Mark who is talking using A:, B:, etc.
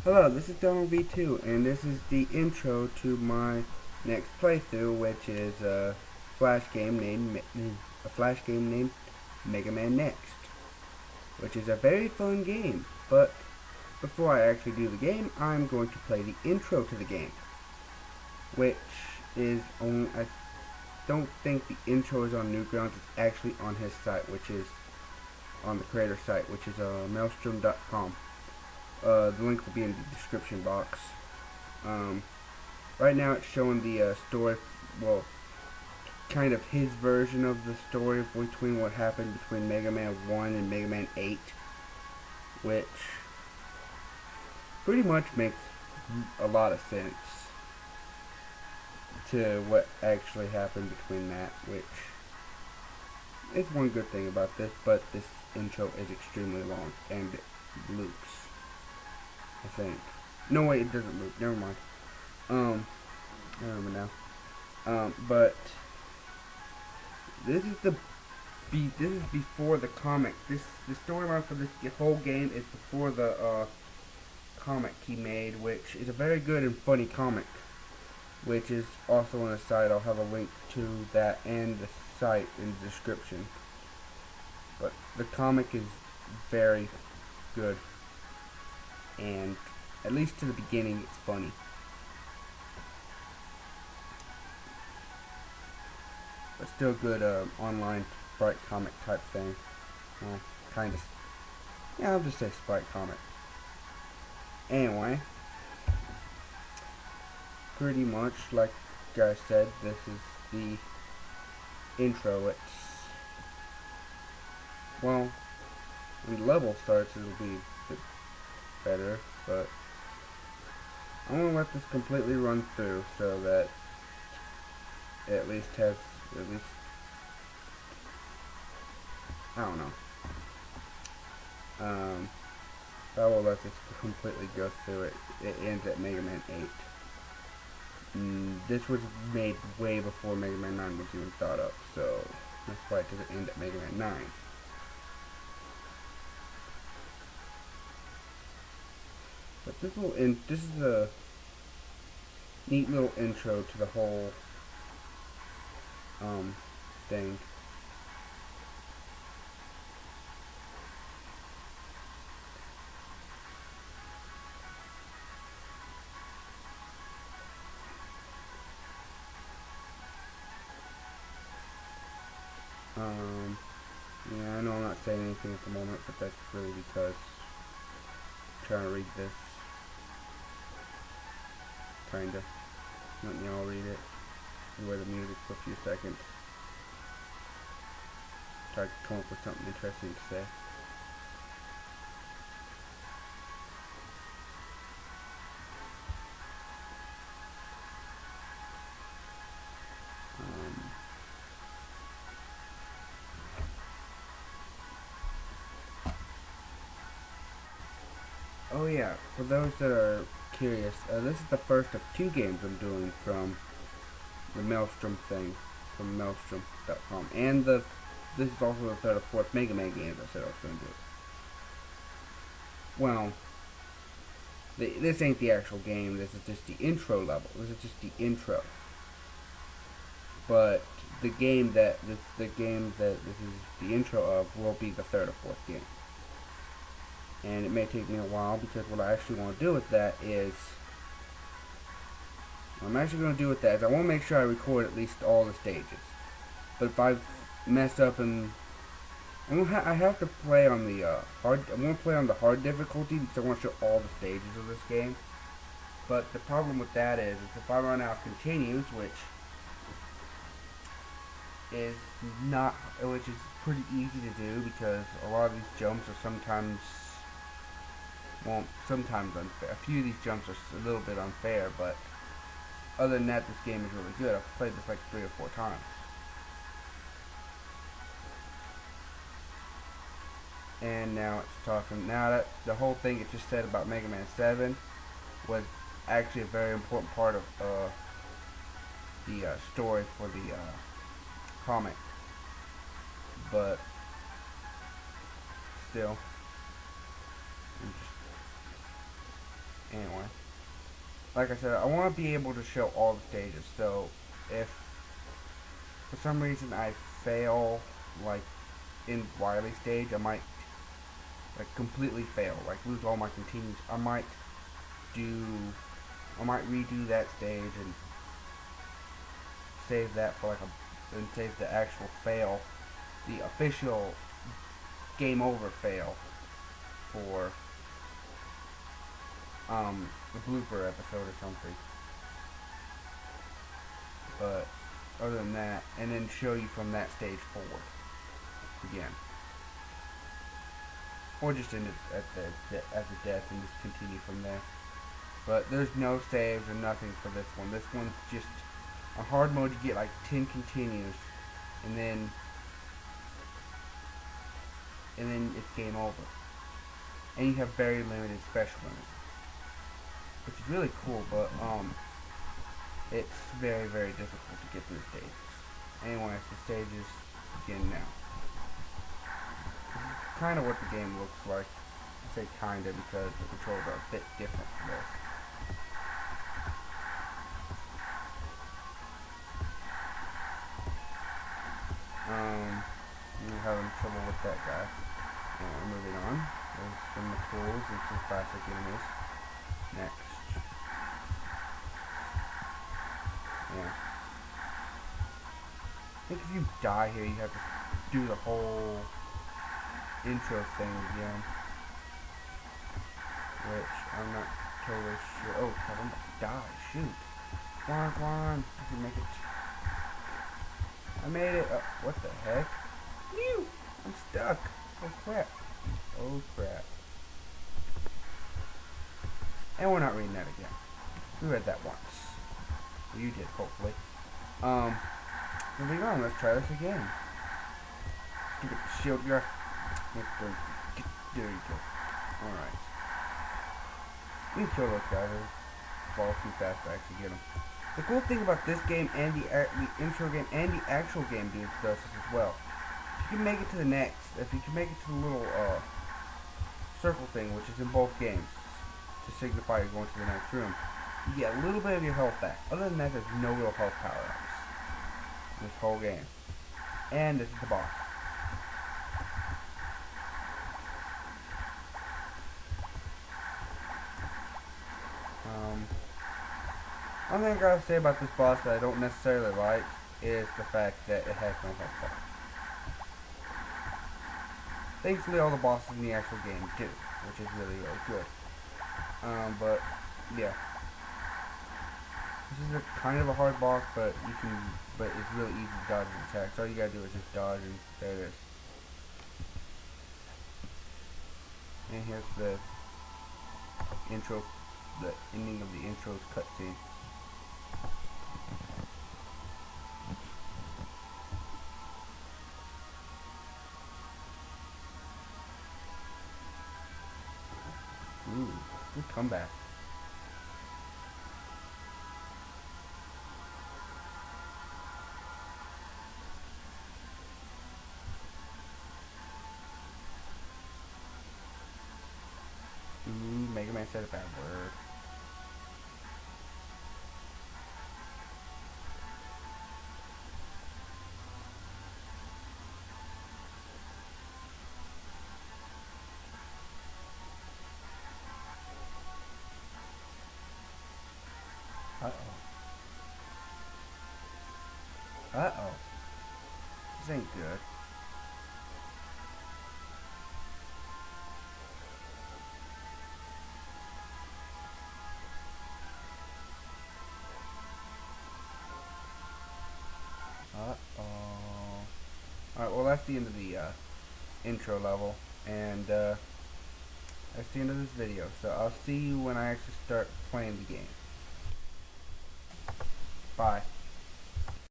A: Hello, this is Donald V2, and this is the intro to my next playthrough, which is a flash game named Megaman Next, which is a very fun game. But before I actually do the game, I'm going to play the intro to the game, which is on. I don't think the intro is on Newgrounds. It's actually on his site, which is on the creator site, which is maelstrom.com. The link will be in the description box. Um, right now it's showing the story, well, kind of his version of the story between what happened between Mega Man 1 and Mega Man 8, which pretty much makes a lot of sense to what actually happened between that, which is one good thing about this, but this intro is extremely long and it loops, I think. No, wait, it doesn't loop. Never mind. I remember now. But this is this is before the comic. The storyline for this whole game is before the comic he made, which is a very good and funny comic. Which is also on the site. I'll have a link to that and the site in the description. But the comic is very good, and at least to the beginning, it's funny. But still good online sprite comic type thing. Well, kind of. Yeah, I'll just say sprite comic. Anyway, pretty much like I said, this is the intro. It's, well, when the level starts, it'll be a bit better, but I'm gonna let this completely run through so that it at least has I don't know. Um, I will let this completely go through it. It ends at Mega Man 8. This was made way before Mega Man 9 was even thought up, so that's why it doesn't end at Mega Man 9. But this is a neat little intro to the whole thing. Yeah, I know I'm not saying anything at the moment, but that's really because I'm trying to read this. Kinda. Let me all read it. Enjoy the music for a few seconds. Try to come up with something interesting to say. Um, oh yeah, for those that are curious, this is the first of two games I'm doing from the Maelstrom thing, from Maelstrom.com, and this is also the third or fourth Mega Man games I said I was going to do. Well, this ain't the actual game. This is just the intro level. This is just the intro. But the game that this is the intro of will be the third or fourth game. And it may take me a while because what I actually want to do with that is I want to make sure I record at least all the stages. But if I've messed up and I have to play on the hard. I want to play on the hard difficulty because I want to show all the stages of this game. But the problem with that is if I run out of continues, which is pretty easy to do because a lot of these jumps are sometimes unfair. A few of these jumps are a little bit unfair, but other than that, this game is really good. I've played this like 3 or 4 times. And now it's talking. Now that the whole thing it just said about Mega Man 7 was actually a very important part of the story for the comic, but still, like I said, I want to be able to show all the stages. So if for some reason I fail, like in Wily stage, I might like completely fail, like lose all my continues. I might redo that stage and save that for like and save the actual fail, the official game over fail for the blooper episode or something. But other than that, and then show you from that stage forward again, or just end it at the death and just continue from there. But there's no saves or nothing for this one. This one's just on hard mode. You get like 10 continues, and then it's game over. And you have very limited special limit, which is really cool. But it's very, very difficult to get through stages. Anyway, the stages begin now. This is kind of what the game looks like. I say kinda because the controls are a bit different for this. I'm having trouble with that guy. Moving on. There's some tools and some classic enemies. Next. Yeah. I think if you die here, you have to do the whole intro thing again. Which I'm not totally sure. Oh, I'm gonna die. Shoot. Come on. I can make it. I made it. What the heck? Phew! I'm stuck. Oh crap. And we're not reading that again. We read that once. You did, hopefully. Moving on, let's try this again. Stupid shield guy. There you go. Alright. You can kill those guys. They fall too fast to actually get them. The cool thing about this game and the intro game and the actual game does this as well. If you can make it to the next, if you can make it to the little circle thing, which is in both games, to signify you're going to the next room, you get a little bit of your health back. Other than that, there's no real health power-ups in this whole game. And this is the boss. One thing I gotta say about this boss that I don't necessarily like is the fact that it has no health bar. Thankfully, all the bosses in the actual game do, which is really, really good. But yeah, this is a kind of a hard boss, but it's really easy to dodge and attack. So all you gotta do is just dodge, and there it is. And here's the intro, the ending of the intro's cutscene. Ooh, good comeback. Ooh, Megaman said a bad word. Uh-oh. This ain't good. Uh-oh. Alright, well that's the end of the intro level, and that's the end of this video. So I'll see you when I actually start playing the game. Bye.